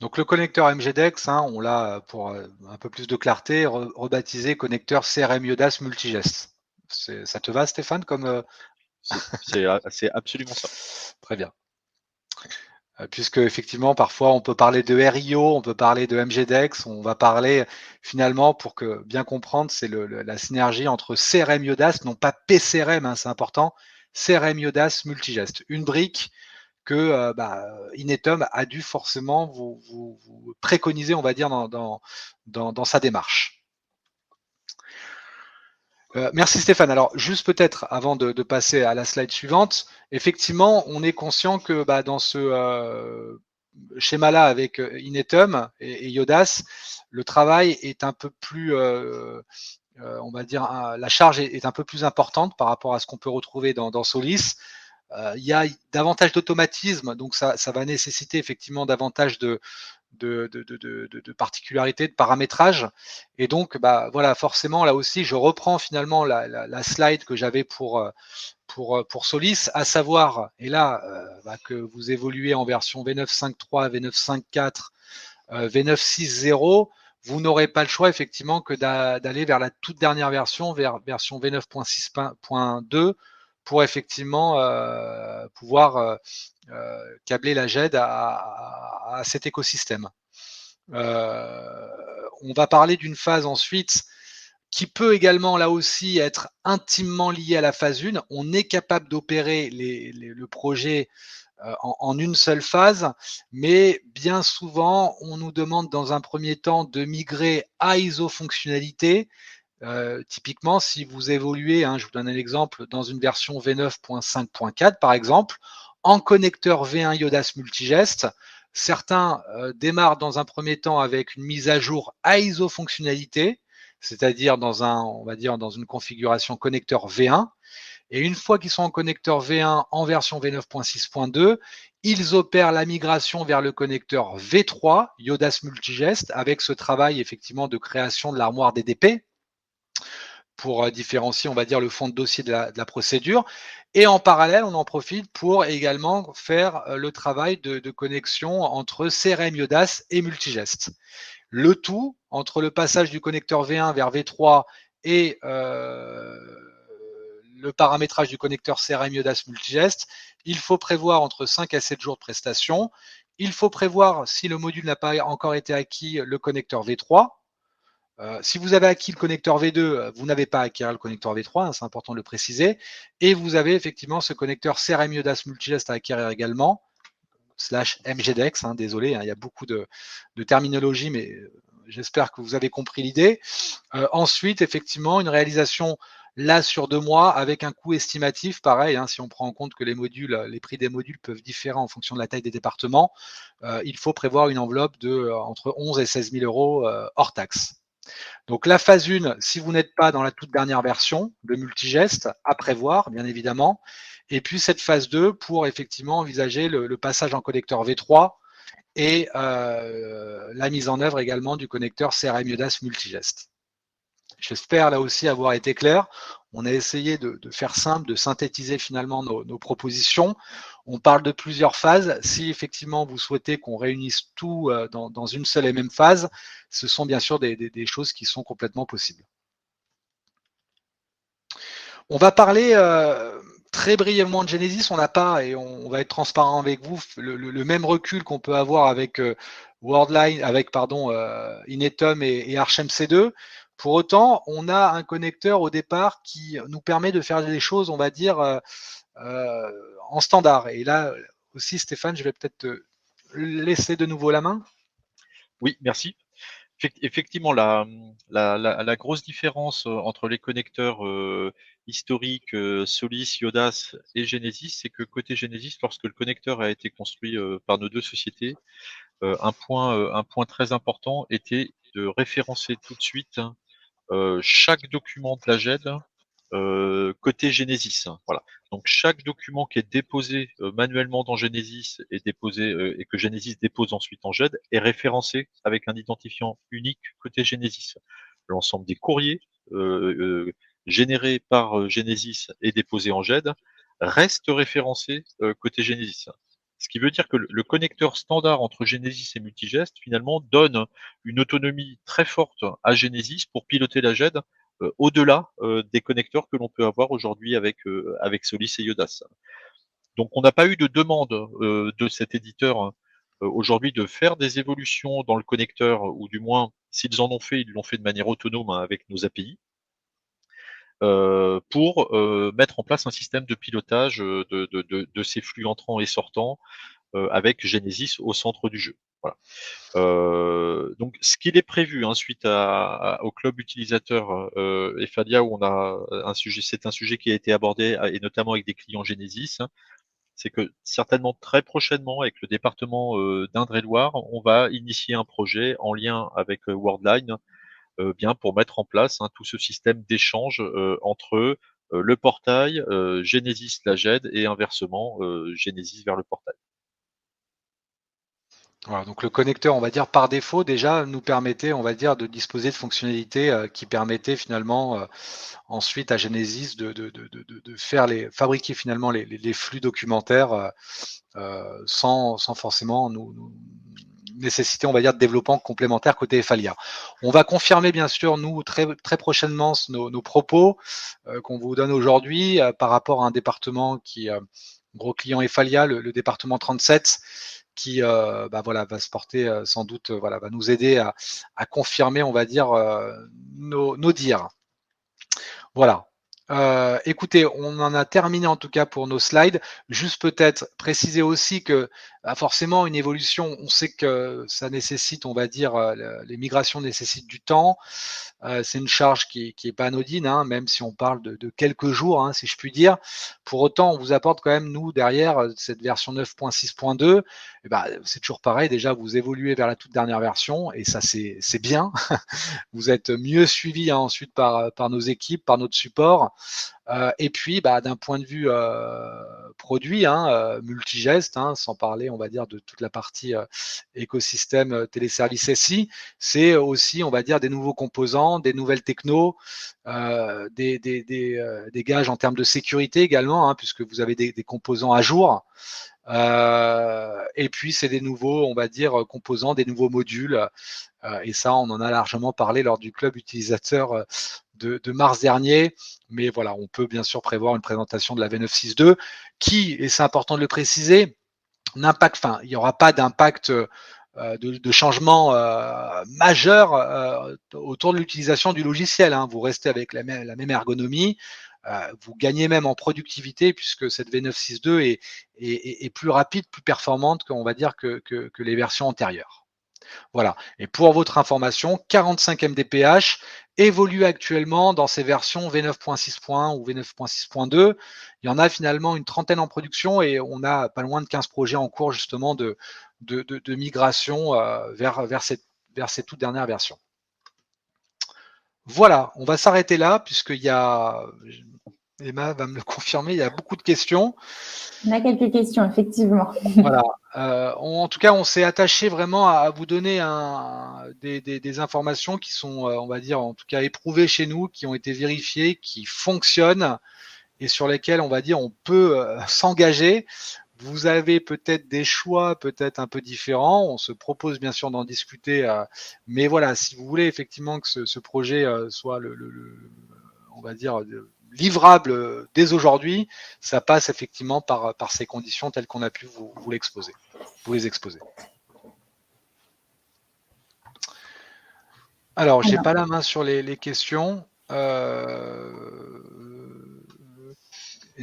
Donc le connecteur MGDEX, hein, on l'a pour un peu plus de clarté rebaptisé connecteur CRM Yodas Multigest. Ça te va, Stéphane, comme C'est absolument ça. Très bien. Puisque effectivement, parfois, on peut parler de RIO, on peut parler de MGDEX, on va parler finalement, pour que bien comprendre, c'est la synergie entre CRM Yodas, non pas PCRM, hein, c'est important, CRM Yodas Multigest. Une brique que Inetum a dû forcément vous préconiser, on va dire, dans sa démarche. Merci Stéphane. Alors juste peut-être avant de passer à la slide suivante, effectivement, on est conscient que dans ce schéma-là avec Inetum et Yodas, le travail est un peu plus, on va dire, la charge est un peu plus importante par rapport à ce qu'on peut retrouver dans Solis. Il y a davantage d'automatisme, donc ça va nécessiter effectivement davantage de particularités, de paramétrage. Et donc, voilà, forcément, là aussi, je reprends finalement la slide que j'avais pour Solis, à savoir, et là, que vous évoluez en version V9.5.3, V9.5.4, V9.6.0, vous n'aurez pas le choix effectivement que d'aller vers la toute dernière version, vers version V9.6.2, pour effectivement pouvoir câbler la GED à cet écosystème. On va parler d'une phase ensuite qui peut également là aussi être intimement liée à la phase 1. On est capable d'opérer le projet en une seule phase, mais bien souvent, on nous demande dans un premier temps de migrer à iso-fonctionnalité. Typiquement, si vous évoluez, je vous donne un exemple, dans une version V9.5.4 par exemple, en connecteur V1 Yodas Multigest, certains démarrent dans un premier temps avec une mise à jour à iso-fonctionnalité, c'est-à-dire on va dire dans une configuration connecteur V1. Et une fois qu'ils sont en connecteur V1 en version V9.6.2, ils opèrent la migration vers le connecteur V3 Yodas Multigest avec ce travail effectivement de création de l'armoire DDP pour différencier, on va dire, le fond de dossier de la procédure. Et en parallèle, on en profite pour également faire le travail de connexion entre CRM Yodas et Multigest. Le tout, entre le passage du connecteur V1 vers V3 et le paramétrage du connecteur CRM Yodas Multigest, il faut prévoir entre 5 à 7 jours de prestation. Il faut prévoir, si le module n'a pas encore été acquis, le connecteur V3. Si vous avez acquis le connecteur V2, vous n'avez pas à acquérir le connecteur V3, c'est important de le préciser. Et vous avez effectivement ce connecteur CRM Yodas Multigest à acquérir également, /MGDEX, désolé, il y a beaucoup de terminologie, mais j'espère que vous avez compris l'idée. Ensuite, effectivement, une réalisation là sur 2 mois avec un coût estimatif, pareil, si on prend en compte que les prix des modules peuvent différer en fonction de la taille des départements, il faut prévoir une enveloppe de entre 11 et 16 000 euros hors taxe. Donc la phase 1, si vous n'êtes pas dans la toute dernière version de Multigest, à prévoir, bien évidemment. Et puis cette phase 2 pour effectivement envisager le passage en connecteur V3 et la mise en œuvre également du connecteur CRM Yodas Multigest. J'espère là aussi avoir été clair. On a essayé de faire simple, de synthétiser finalement nos propositions. On parle de plusieurs phases. Si effectivement vous souhaitez qu'on réunisse tout dans une seule et même phase, ce sont bien sûr des choses qui sont complètement possibles. On va parler très brièvement de Genesis. On n'a pas, et on va être transparent avec vous, le même recul qu'on peut avoir avec Worldline, avec Inetum et ArchMC2. Pour autant, on a un connecteur au départ qui nous permet de faire des choses, on va dire, en standard. Et là aussi, Stéphane, je vais peut-être te laisser de nouveau la main. Oui, merci. Effectivement, la grosse différence entre les connecteurs historiques Solis, Iodas et Genesis, c'est que côté Genesis, lorsque le connecteur a été construit par nos deux sociétés, un point très important était de référencer tout de suite chaque document de la GED côté Genesis. Voilà. Donc chaque document qui est déposé manuellement dans Genesis est déposé et que Genesis dépose ensuite en GED est référencé avec un identifiant unique côté Genesis. L'ensemble des courriers générés par Genesis et déposés en GED reste référencé côté Genesis. Ce qui veut dire que le connecteur standard entre Genesis et Multigest, finalement, donne une autonomie très forte à Genesis pour piloter la GED au-delà des connecteurs que l'on peut avoir aujourd'hui avec Solis et Iodas. Donc, on n'a pas eu de demande de cet éditeur aujourd'hui de faire des évolutions dans le connecteur, ou du moins, s'ils en ont fait, ils l'ont fait de manière autonome avec nos API. Pour mettre en place un système de pilotage de ces flux entrants et sortants avec Genesis au centre du jeu. Voilà. Donc, ce qu'il est prévu suite au club utilisateur Ephalia, où on a c'est un sujet qui a été abordé et notamment avec des clients Genesis, c'est que certainement très prochainement avec le département d'Indre-et-Loire, on va initier un projet en lien avec Worldline, bien pour mettre en place tout ce système d'échange entre le portail, Genesis la GED et inversement Genesis vers le portail. Voilà, donc le connecteur, on va dire par défaut, déjà nous permettait, on va dire, de disposer de fonctionnalités qui permettaient finalement ensuite à Genesis de fabriquer finalement les flux documentaires sans forcément nous nécessiter, on va dire, de développement complémentaire côté Ephalia. On va confirmer bien sûr nous très prochainement nos propos qu'on vous donne aujourd'hui par rapport à un département qui gros client Ephalia, le département 37, qui va se porter sans doute, va nous aider à confirmer, on va dire, nos dires. Voilà. Écoutez, on en a terminé en tout cas pour nos slides. Juste peut-être préciser aussi que forcément une évolution, on sait que ça nécessite, on va dire, les migrations nécessitent du temps. C'est une charge qui est pas anodine, même si on parle de quelques jours, si je puis dire. Pour autant, on vous apporte quand même, nous, derrière cette version 9.6.2, c'est toujours pareil. Déjà, vous évoluez vers la toute dernière version et ça, c'est bien. Vous êtes mieux suivi ensuite par nos équipes, par notre support. Et puis, d'un point de vue produit, multigest, sans parler, on va dire, de toute la partie écosystème téléservice SI, c'est aussi, on va dire, des nouveaux composants, des nouvelles technos, des gages en termes de sécurité également, puisque vous avez des composants à jour. Et puis, c'est des nouveaux, on va dire, composants, des nouveaux modules. Et ça, on en a largement parlé lors du club utilisateur de mars dernier. Mais voilà, on peut bien sûr prévoir une présentation de la V962 qui, et c'est important de le préciser, il n'y aura pas d'impact de changement majeur autour de l'utilisation du logiciel. Vous restez avec la même ergonomie. Vous gagnez même en productivité puisque cette V962 est plus rapide, plus performante qu'on va dire que les versions antérieures. Voilà. Et pour votre information, 45 MDPH évolue actuellement dans ces versions V9.6.1 ou V9.6.2. Il y en a finalement une trentaine en production et on a pas loin de 15 projets en cours justement de migration vers ces toutes dernières versions. Voilà, on va s'arrêter là puisqu'il y a Emma va me le confirmer, il y a beaucoup de questions. On a quelques questions, effectivement. Voilà. En tout cas, on s'est attaché vraiment à vous donner des informations qui sont, on va dire, en tout cas éprouvées chez nous, qui ont été vérifiées, qui fonctionnent et sur lesquelles, on va dire, on peut s'engager. Vous avez peut-être des choix peut-être un peu différents. On se propose bien sûr d'en discuter, mais voilà, si vous voulez effectivement que ce projet soit on va dire, livrable dès aujourd'hui, ça passe effectivement par ces conditions telles qu'on a pu vous l'exposer, vous les exposer. Alors, j'ai pas la main sur les questions.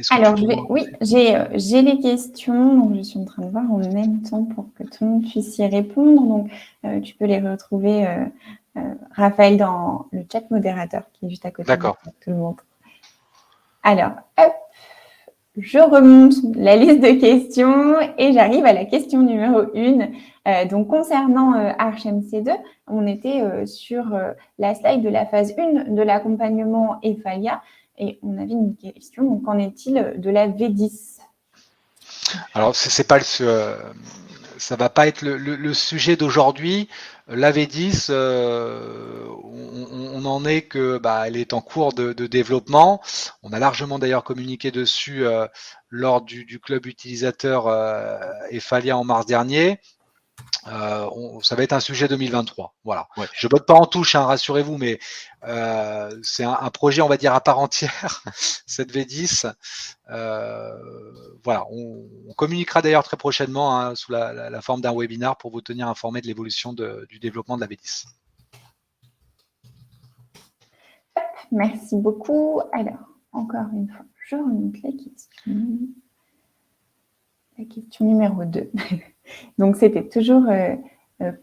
Alors, oui, j'ai les questions, donc je suis en train de voir en même temps pour que tout le monde puisse y répondre. Donc, tu peux les retrouver, Raphaël, dans le chat modérateur qui est juste à côté. D'accord. De tout le monde. Alors, hop, je remonte la liste de questions et j'arrive à la question numéro 1. Donc, concernant ArchMC2, on était sur la slide de la phase 1 de l'accompagnement EFALIA. Et on avait une question, donc qu'en est-il de la V10? Alors, c'est pas ça va pas être le sujet d'aujourd'hui. La V10, on en est que elle est en cours de développement. On a largement d'ailleurs communiqué dessus lors du club utilisateur EFALIA en mars dernier. Ça va être un sujet 2023. Voilà. Ouais. Je botte pas en touche, hein, rassurez-vous, mais c'est un projet, on va dire, à part entière, cette V10. Voilà. On communiquera d'ailleurs très prochainement hein, sous la forme d'un webinar pour vous tenir informé de l'évolution du développement de la V10. Merci beaucoup. Alors, encore une fois, je remonte la question. La question numéro 2. Donc, c'était toujours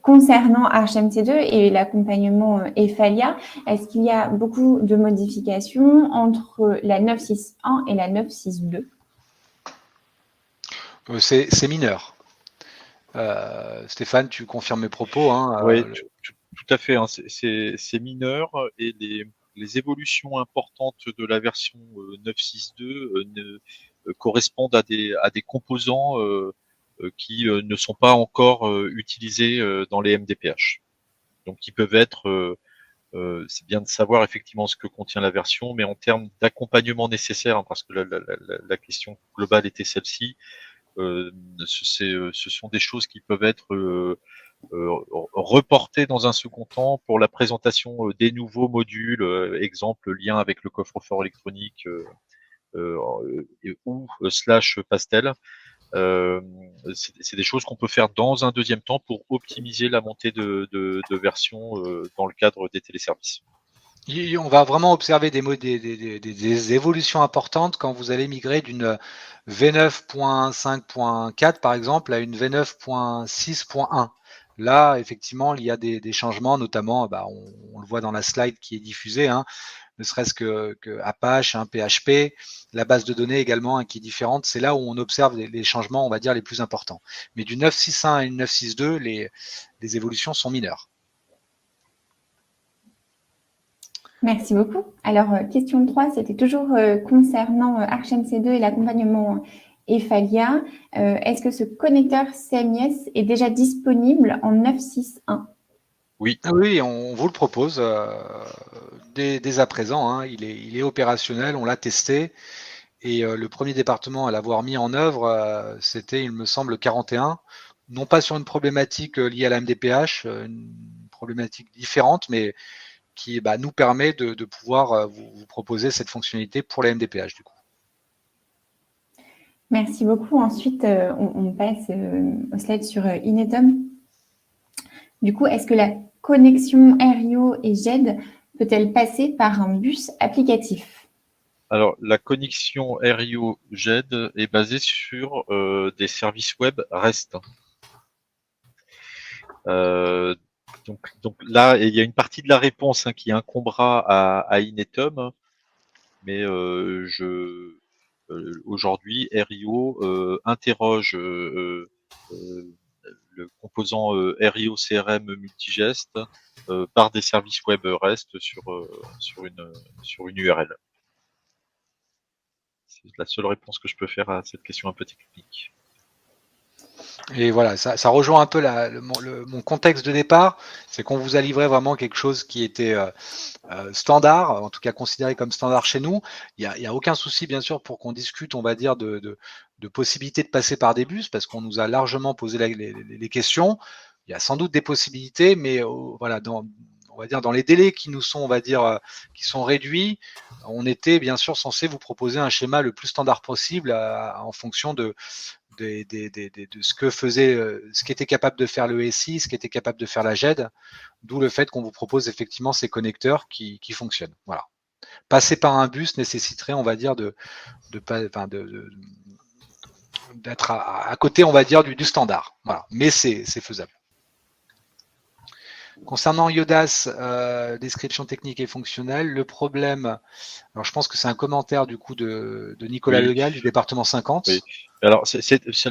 concernant ArchMC2 et l'accompagnement EFALIA. Est-ce qu'il y a beaucoup de modifications entre la 9.6.1 et la 9.6.2? C'est mineur. Stéphane, tu confirmes mes propos hein, Oui, tout à fait. Hein, c'est mineur et les évolutions importantes de la version 9.6.2 correspondent à des composants qui ne sont pas encore utilisés dans les MDPH. Donc, qui peuvent être, c'est bien de savoir effectivement ce que contient la version, mais en termes d'accompagnement nécessaire, hein, parce que la question globale était celle-ci, ce sont des choses qui peuvent être reportées dans un second temps pour la présentation des nouveaux modules, exemple lien avec le coffre-fort électronique ou /pastel. C'est des choses qu'on peut faire dans un deuxième temps pour optimiser la montée de version dans le cadre des téléservices. On va vraiment observer des évolutions importantes quand vous allez migrer d'une V9.5.4 par exemple à une V9.6.1. Là, effectivement, il y a des changements, notamment, on le voit dans la slide qui est diffusée, hein, ne serait-ce que Apache, PHP, la base de données également qui est différente. C'est là où on observe les changements, on va dire, les plus importants. Mais du 9.6.1 à une 9.6.2, les évolutions sont mineures. Merci beaucoup. Alors, question 3, c'était toujours concernant ArchMC2 et l'accompagnement EFALIA. Est-ce que ce connecteur CMIS est déjà disponible en 9.6.1? Oui, on vous le propose dès à présent. Hein. Il est opérationnel, on l'a testé. Et le premier département à l'avoir mis en œuvre, c'était, il me semble, 41. Non pas sur une problématique liée à la MDPH, une problématique différente, mais qui nous permet de pouvoir vous proposer cette fonctionnalité pour la MDPH du coup. Merci beaucoup. Ensuite, on passe au slide sur Inetum. Du coup, est-ce que la connexion RIO et GED peut-elle passer par un bus applicatif? Alors, la connexion RIO GED est basée sur des services web REST. Donc là, il y a une partie de la réponse qui incombera à Inetum, mais aujourd'hui, RIO interroge le composant RIO CRM multigeste par des services web REST sur une URL. la seule réponse que je peux faire à cette question un peu technique. Et voilà, ça rejoint un peu mon contexte de départ, c'est qu'on vous a livré vraiment quelque chose qui était standard, en tout cas considéré comme standard chez nous. Il y a aucun souci, bien sûr, pour qu'on discute, on va dire, de possibilités de passer par des bus, parce qu'on nous a largement posé les questions. Il y a sans doute des possibilités, mais voilà, on va dire dans les délais qui nous sont, on va dire, qui sont réduits, on était bien sûr censé vous proposer un schéma le plus standard possible en fonction de ce que faisait, ce qu'était capable de faire le SI, ce qu'était capable de faire la GED, d'où le fait qu'on vous propose effectivement ces connecteurs qui fonctionnent. Voilà. Passer par un bus nécessiterait, on va dire, d'être à côté, on va dire, du standard. Voilà. Mais c'est faisable. Concernant Yodas, description technique et fonctionnelle, le problème, alors je pense que c'est un commentaire du coup de Nicolas Legal du département 50. Oui. Alors,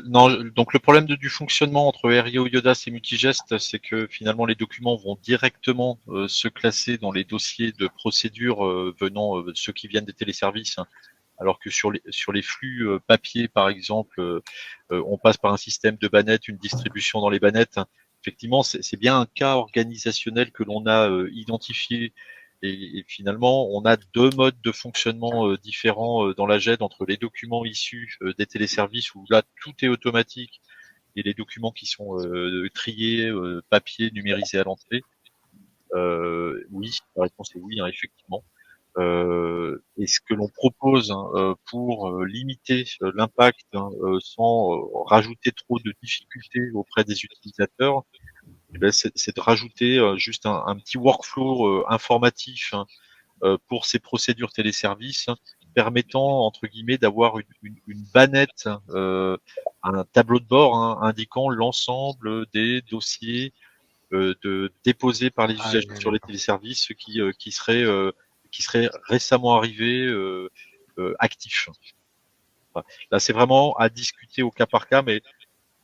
non, donc le problème du fonctionnement entre RIO, Yodas et Multigest, c'est que finalement les documents vont directement se classer dans les dossiers de procédure venant ceux qui viennent des téléservices, hein, alors que sur les flux papier, par exemple, on passe par un système de bannettes, une distribution dans les bannettes. Effectivement, c'est bien un cas organisationnel que l'on a identifié. Et finalement, on a deux modes de fonctionnement différents dans la GED entre les documents issus des téléservices où là tout est automatique et les documents qui sont triés, papier, numérisés à l'entrée. Oui, la réponse est oui, hein, effectivement. Et ce que l'on propose pour limiter l'impact sans rajouter trop de difficultés auprès des utilisateurs, eh ben, c'est de rajouter juste un petit workflow informatif pour ces procédures téléservices, permettant entre guillemets d'avoir une bannette, un tableau de bord indiquant l'ensemble des dossiers déposés par les usagers sur les téléservices qui seraient récemment arrivés actifs. Voilà. Là, c'est vraiment à discuter au cas par cas, mais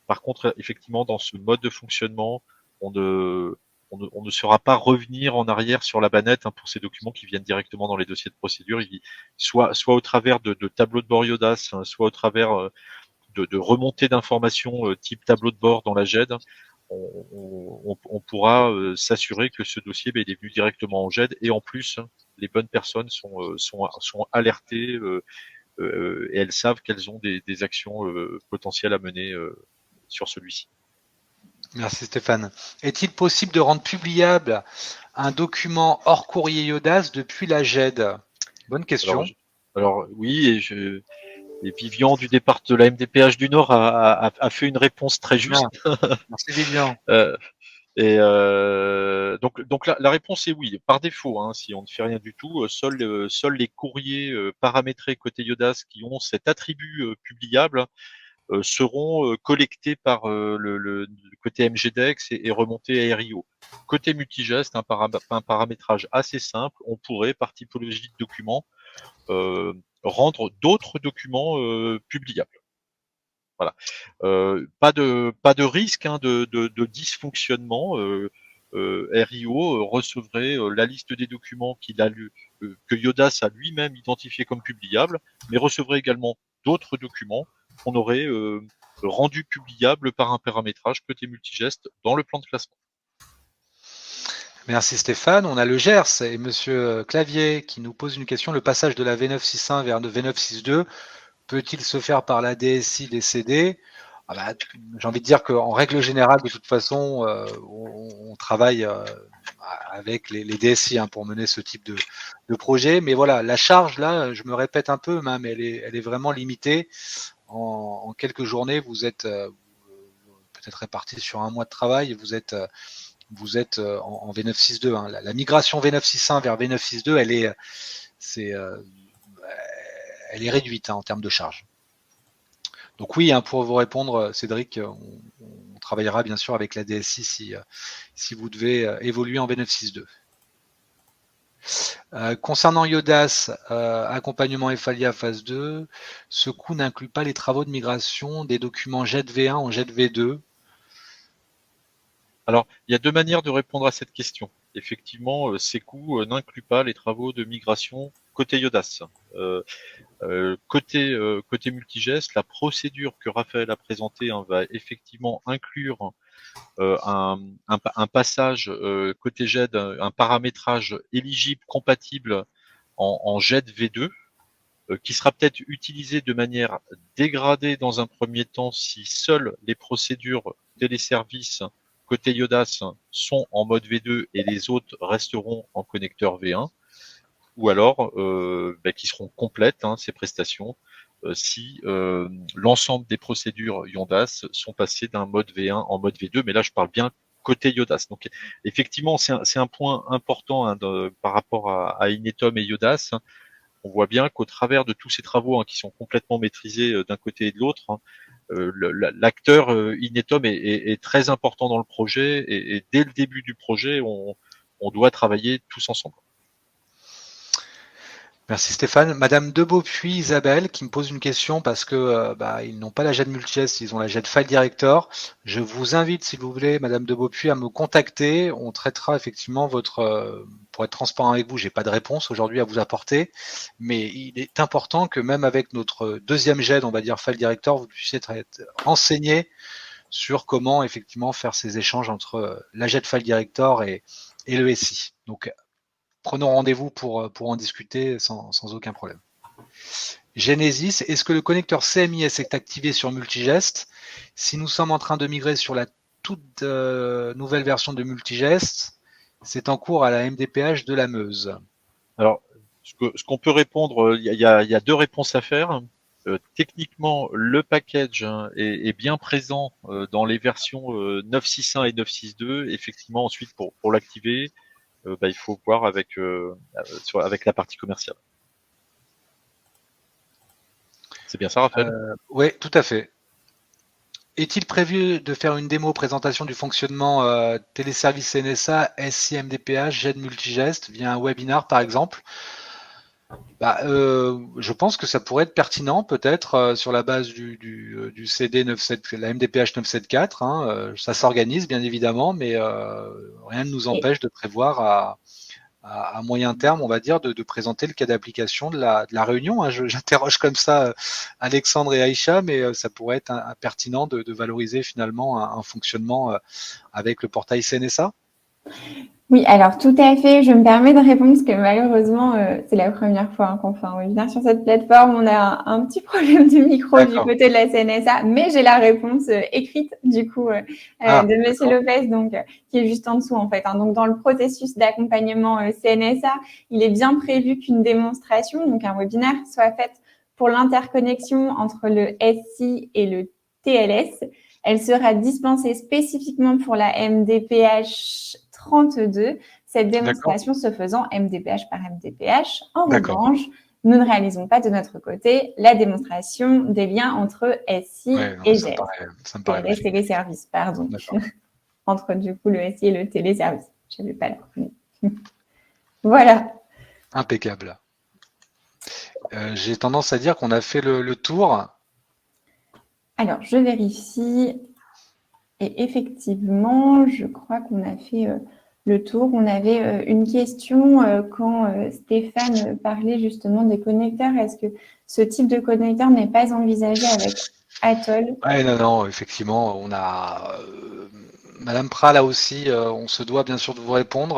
par contre, effectivement, dans ce mode de fonctionnement, on ne saura pas revenir en arrière sur la bannette pour ces documents qui viennent directement dans les dossiers de procédure, soit au travers de tableaux de bord Yodas, soit au travers de remontées d'informations type tableau de bord dans la GED. On pourra s'assurer que ce dossier il est venu directement en GED et en plus, les bonnes personnes sont alertées et elles savent qu'elles ont des actions potentielles à mener sur celui-ci. Merci Stéphane. Est-il possible de rendre publiable un document hors courrier Yodas depuis la GED? Bonne question. Alors oui, et Vivian du départ de la MDPH du Nord a fait une réponse très juste. Merci Vivian. Donc la réponse est oui, par défaut, si on ne fait rien du tout, seuls les courriers paramétrés côté Yodas qui ont cet attribut publiable seront collectés par le côté MGDEX et remontés à RIO. Côté Multigest, un paramétrage assez simple, on pourrait, par typologie de documents, rendre d'autres documents publiables. Voilà. Pas de risque de dysfonctionnement. RIO recevrait la liste des documents que Yodas a lui-même identifié comme publiables, mais recevrait également d'autres documents qu'on aurait rendus publiables par un paramétrage côté Multigest dans le plan de classement. Merci Stéphane. On a le Gers et Monsieur Clavier qui nous pose une question. Le passage de la V961 vers le V962 peut-il se faire par la DSI des CD? J'ai envie de dire qu'en règle générale, de toute façon, on travaille avec les DSI pour mener ce type de projet. Mais voilà, la charge, là, je me répète un peu, mais elle est vraiment limitée. En quelques journées, vous êtes peut-être répartis sur un mois de travail et vous êtes en V962. La migration V961 vers V962, elle est réduite en termes de charge. Donc oui, pour vous répondre, Cédric, on travaillera bien sûr avec la DSI si vous devez évoluer en V962. Concernant Yodas, accompagnement EFALIA phase 2, ce coût n'inclut pas les travaux de migration des documents JET-V1 en JET-V2. Alors, il y a deux manières de répondre à cette question. Effectivement, ces coûts n'incluent pas les travaux de migration côté Iodas. Côté multigeste, la procédure que Raphaël a présentée va effectivement inclure un passage côté GED, un paramétrage éligible compatible en GED V2, qui sera peut-être utilisé de manière dégradée dans un premier temps si seules les procédures téléservices côté Iodas sont en mode V2 et les autres resteront en connecteur V1, ou alors qui seront complètes, ces prestations, si l'ensemble des procédures Iodas sont passées d'un mode V1 en mode V2, mais là je parle bien côté Iodas. Donc effectivement, c'est un point important par rapport à Inetom et Iodas. On voit bien qu'au travers de tous ces travaux qui sont complètement maîtrisés d'un côté et de l'autre, l'acteur Inetom est très important dans le projet, et dès le début du projet, on doit travailler tous ensemble. Merci Stéphane. Madame de Beaupuy, Isabelle, qui me pose une question parce que ils n'ont pas la GED Multigest, ils ont la GED File Director. Je vous invite, s'il vous plaît, Madame de Beaupuy, à me contacter. On traitera effectivement votre, pour être transparent avec vous, j'ai pas de réponse aujourd'hui à vous apporter, mais il est important que même avec notre deuxième GED, on va dire File Director, vous puissiez être enseigné sur comment effectivement faire ces échanges entre la GED File Director et le SI. Donc, prenons rendez-vous pour en discuter sans aucun problème. Genesis, est-ce que le connecteur CMIS est activé sur Multigest? Si nous sommes en train de migrer sur la toute nouvelle version de Multigest, c'est en cours à la MDPH de la Meuse. Alors, ce qu'on peut répondre, il y a deux réponses à faire. Techniquement, le package est bien présent dans les versions 9.6.1 et 9.6.2. Effectivement, ensuite, pour l'activer, il faut voir avec la partie commerciale. C'est bien ça, Raphaël? Oui, tout à fait. Est-il prévu de faire une démo présentation du fonctionnement téléservice NSA, SI, MDPH, GED Multigest via un webinar par exemple? Je pense que ça pourrait être pertinent peut-être sur la base du CD 97, la MDPH 974. Ça s'organise bien évidemment, mais rien ne nous empêche de prévoir à moyen terme, on va dire, de présenter le cas d'application de la réunion. J'interroge comme ça Alexandre et Aïcha, mais ça pourrait être pertinent de valoriser finalement un fonctionnement avec le portail CNSA. Oui, alors tout à fait. Je me permets de répondre parce que malheureusement, c'est la première fois qu'on fait un webinaire sur cette plateforme. On a un petit problème de micro du côté de la CNSA, mais j'ai la réponse écrite du coup de Monsieur Lopez, donc qui est juste en dessous en fait. Donc dans le processus d'accompagnement CNSA, il est bien prévu qu'une démonstration, donc un webinaire, soit faite pour l'interconnexion entre le SI et le TLS. Elle sera dispensée spécifiquement pour la MDPH 32, cette démonstration se faisant MDPH par MDPH. En revanche, nous ne réalisons pas de notre côté la démonstration des liens entre SI et GED. Ça me paraît TLS téléservice, pardon. Entre du coup le SI et le téléservice. Je n'avais pas la Voilà. Impeccable. J'ai tendance à dire qu'on a fait le tour. Alors, je vérifie. Et effectivement, je crois qu'on a fait le tour. On avait une question quand Stéphane parlait justement des connecteurs. Est-ce que ce type de connecteur n'est pas envisagé avec Atoll? Oui, non, effectivement, on a Madame Prat, là aussi, on se doit bien sûr de vous répondre.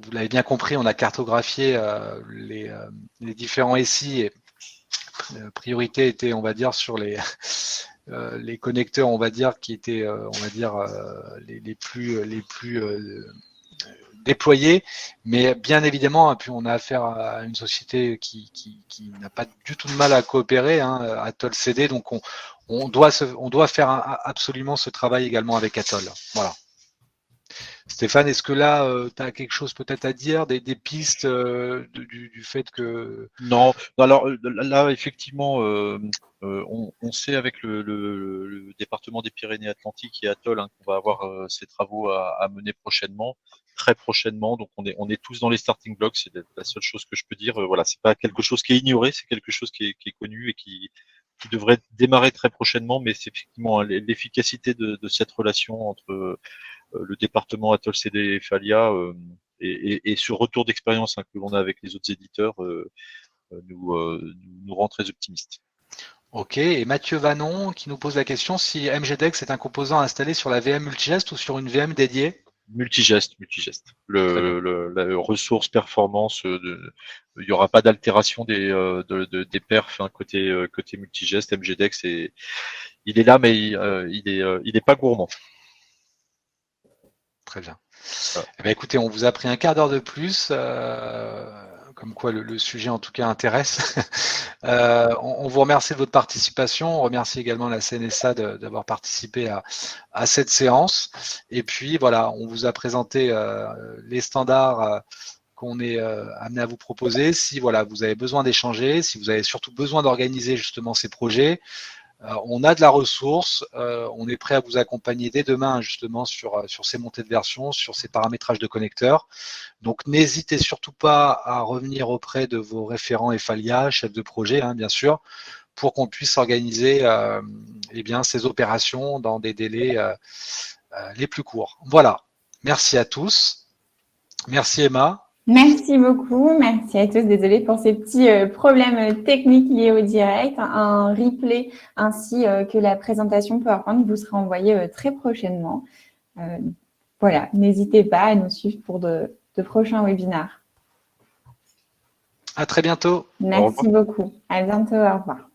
Vous l'avez bien compris, on a cartographié les différents SI et priorité était, on va dire, sur les connecteurs, on va dire, qui étaient, on va dire, les plus déployés. Mais bien évidemment, puis on a affaire à une société qui n'a pas du tout de mal à coopérer, Atoll CD. Donc on doit faire absolument ce travail également avec Atoll. Voilà. Stéphane, est-ce que là, tu as quelque chose peut-être à dire, des pistes du fait que… Non, alors là, effectivement, on sait avec le département des Pyrénées-Atlantiques et Atoll qu'on va avoir ces travaux à mener prochainement, très prochainement. Donc on est tous dans les starting blocks, c'est la seule chose que je peux dire. Voilà, c'est pas quelque chose qui est ignoré, c'est quelque chose qui est connu et qui devrait démarrer très prochainement, mais c'est effectivement l'efficacité de cette relation entre le département Atoll CD et Falia et ce retour d'expérience que l'on a avec les autres éditeurs nous rend très optimistes. Ok, et Mathieu Vanon qui nous pose la question si MGDEX est un composant installé sur la VM Multigest ou sur une VM dédiée. Multigest. La ressource performance, il n'y aura pas d'altération des perfs côté Multigest. MGDEX il est là, mais il est pas gourmand. Très bien. Voilà. Eh bien, écoutez, on vous a pris un quart d'heure de plus, comme quoi le sujet en tout cas intéresse. On vous remercie de votre participation. On remercie également la CNSA d'avoir participé à cette séance. Et puis voilà, on vous a présenté les standards qu'on est amené à vous proposer. Si voilà, vous avez besoin d'échanger, si vous avez surtout besoin d'organiser justement ces projets, on a de la ressource, on est prêt à vous accompagner dès demain justement sur ces montées de version, sur ces paramétrages de connecteurs. Donc n'hésitez surtout pas à revenir auprès de vos référents EFALIA, chefs de projet bien sûr, pour qu'on puisse organiser ces opérations dans des délais les plus courts. Voilà, merci à tous. Merci Emma. Merci beaucoup, merci à tous. Désolée pour ces petits problèmes techniques liés au direct. Un replay ainsi que la présentation PowerPoint vous sera envoyée très prochainement. Voilà, n'hésitez pas à nous suivre pour de prochains webinaires. À très bientôt. Merci beaucoup. À bientôt. Au revoir.